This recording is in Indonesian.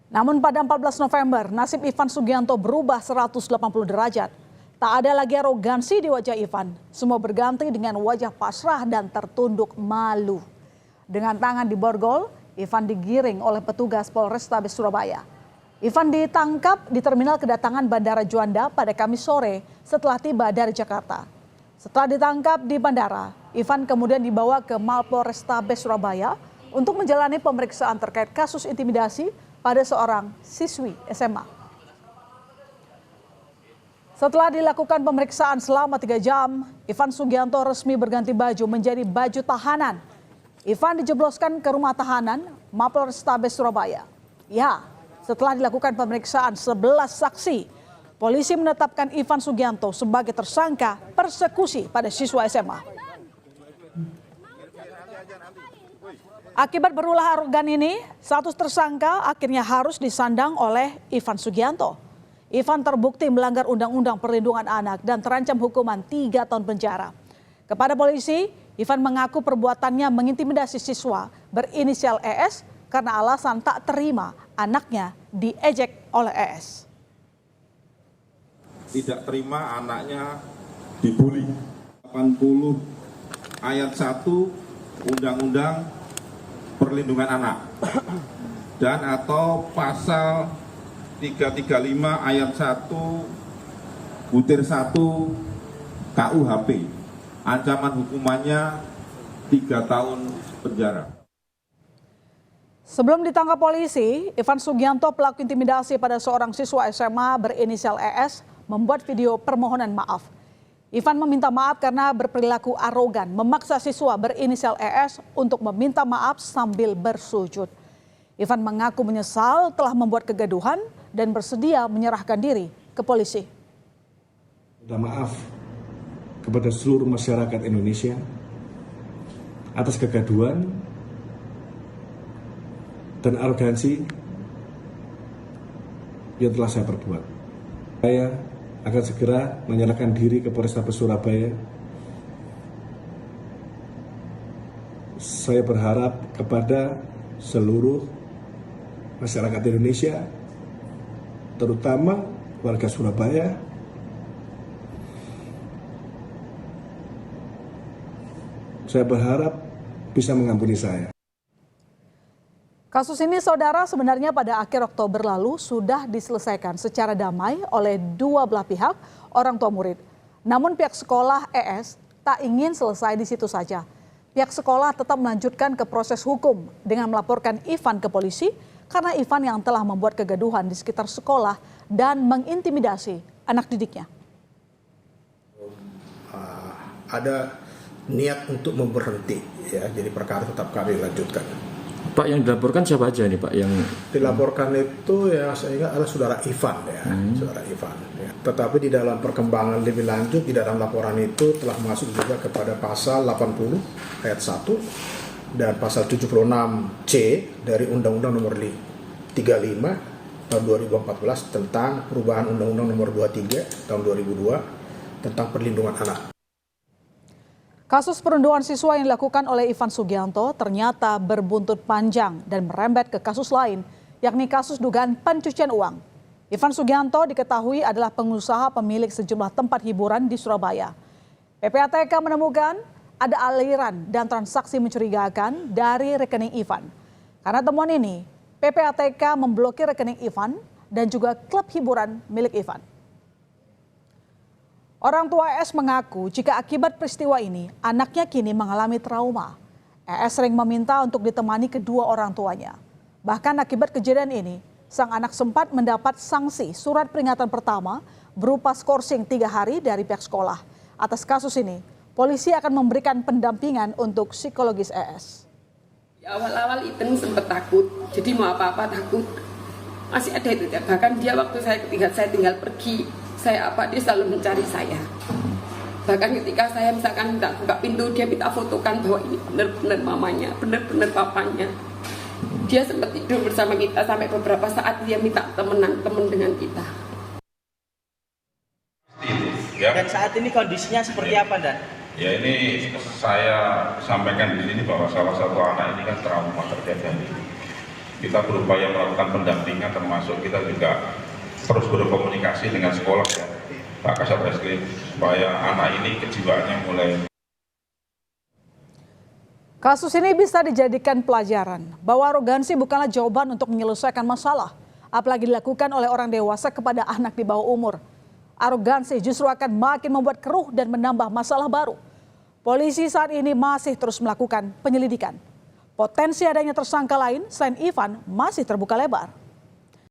Namun pada 14 November, nasib Ivan Sugianto berubah 180 derajat. Tak ada lagi arogansi di wajah Ivan. Semua berganti dengan wajah pasrah dan tertunduk malu. Dengan tangan diborgol, Ivan digiring oleh petugas Polrestabes Surabaya. Ivan ditangkap di terminal kedatangan Bandara Juanda pada Kamis sore setelah tiba dari Jakarta. Setelah ditangkap di bandara, Ivan kemudian dibawa ke Mapolrestabes Surabaya untuk menjalani pemeriksaan terkait kasus intimidasi pada seorang siswi SMA. Setelah dilakukan pemeriksaan selama 3 jam, Ivan Sugianto resmi berganti baju menjadi baju tahanan. Ivan dijebloskan ke rumah tahanan Mapolrestabes Surabaya. Ya, setelah dilakukan pemeriksaan 11 saksi, polisi menetapkan Ivan Sugianto sebagai tersangka persekusi pada siswa SMA. Akibat berulah arogan ini, status tersangka akhirnya harus disandang oleh Ivan Sugianto. Ivan terbukti melanggar Undang-Undang Perlindungan Anak dan terancam hukuman 3 tahun penjara. Kepada polisi, Ivan mengaku perbuatannya mengintimidasi siswa berinisial ES karena alasan tak terima anaknya diejek oleh ES. Tidak terima anaknya dibully. 80 ayat 1 Undang-Undang Perlindungan Anak dan atau pasal 335 ayat 1 butir 1 KUHP. Ancaman hukumannya 3 tahun penjara. Sebelum ditangkap polisi, Ivan Sugianto, pelaku intimidasi pada seorang siswa SMA berinisial ES, membuat video permohonan maaf. Ivan meminta maaf karena berperilaku arogan, memaksa siswa berinisial ES untuk meminta maaf sambil bersujud. Ivan mengaku menyesal telah membuat kegaduhan dan bersedia menyerahkan diri ke polisi. Minta maaf kepada seluruh masyarakat Indonesia atas kegaduhan dan arogansi yang telah saya perbuat. Saya akan segera menyerahkan diri ke Polrestabes Surabaya. Saya berharap kepada seluruh masyarakat Indonesia, terutama warga Surabaya, saya berharap bisa mengampuni saya. Kasus ini, saudara, sebenarnya pada akhir Oktober lalu sudah diselesaikan secara damai oleh dua belah pihak, orang tua murid. Namun pihak sekolah ES tak ingin selesai di situ saja. Pihak sekolah tetap melanjutkan ke proses hukum dengan melaporkan Ivan ke polisi karena Ivan yang telah membuat kegaduhan di sekitar sekolah dan mengintimidasi anak didiknya. Ada niat untuk memberhenti, ya, jadi perkara tetap kami lanjutkan. Pak, yang dilaporkan siapa aja nih Pak? Yang dilaporkan itu ya saya ingat adalah saudara Ivan, ya, saudara Ivan. Ya. Tetapi di dalam perkembangan lebih lanjut di dalam laporan itu telah masuk juga kepada pasal 80 ayat 1 dan pasal 76C dari Undang-Undang Nomor 35 tahun 2014 tentang perubahan Undang-Undang Nomor 23 tahun 2002 tentang perlindungan anak. Kasus perundungan siswa yang dilakukan oleh Ivan Sugianto ternyata berbuntut panjang dan merembet ke kasus lain, yakni kasus dugaan pencucian uang. Ivan Sugianto diketahui adalah pengusaha pemilik sejumlah tempat hiburan di Surabaya. PPATK menemukan ada aliran dan transaksi mencurigakan dari rekening Ivan. Karena temuan ini, PPATK memblokir rekening Ivan dan juga klub hiburan milik Ivan. Orang tua ES mengaku jika akibat peristiwa ini, anaknya kini mengalami trauma. ES sering meminta untuk ditemani kedua orang tuanya. Bahkan akibat kejadian ini, sang anak sempat mendapat sanksi surat peringatan pertama berupa skorsing 3 hari dari pihak sekolah. Atas kasus ini, polisi akan memberikan pendampingan untuk psikologis ES. Awal-awal itu sempat takut, jadi mau apa-apa takut. Masih ada itu, bahkan dia waktu saya tinggal pergi, dia selalu mencari saya. Bahkan ketika saya misalkan minta buka pintu, dia minta fotokan bahwa ini benar-benar mamanya, benar-benar papanya. Dia sempat tidur bersama kita sampai beberapa saat dia minta temen dengan kita. Dan saat ini kondisinya seperti apa, Dan? Ya, ini saya sampaikan di sini bahwa salah satu anak ini kan trauma terjadi. kita berupaya melakukan pendampingan, termasuk kita juga terus berkomunikasi dengan sekolah ya, Pak Kasat Reskrim, supaya anak ini kejiwaannya mulai. Kasus ini bisa dijadikan pelajaran bahwa arogansi bukanlah jawaban untuk menyelesaikan masalah, apalagi dilakukan oleh orang dewasa kepada anak di bawah umur. Arogansi justru akan makin membuat keruh dan menambah masalah baru. Polisi saat ini masih terus melakukan penyelidikan. Potensi adanya tersangka lain selain Ivan masih terbuka lebar.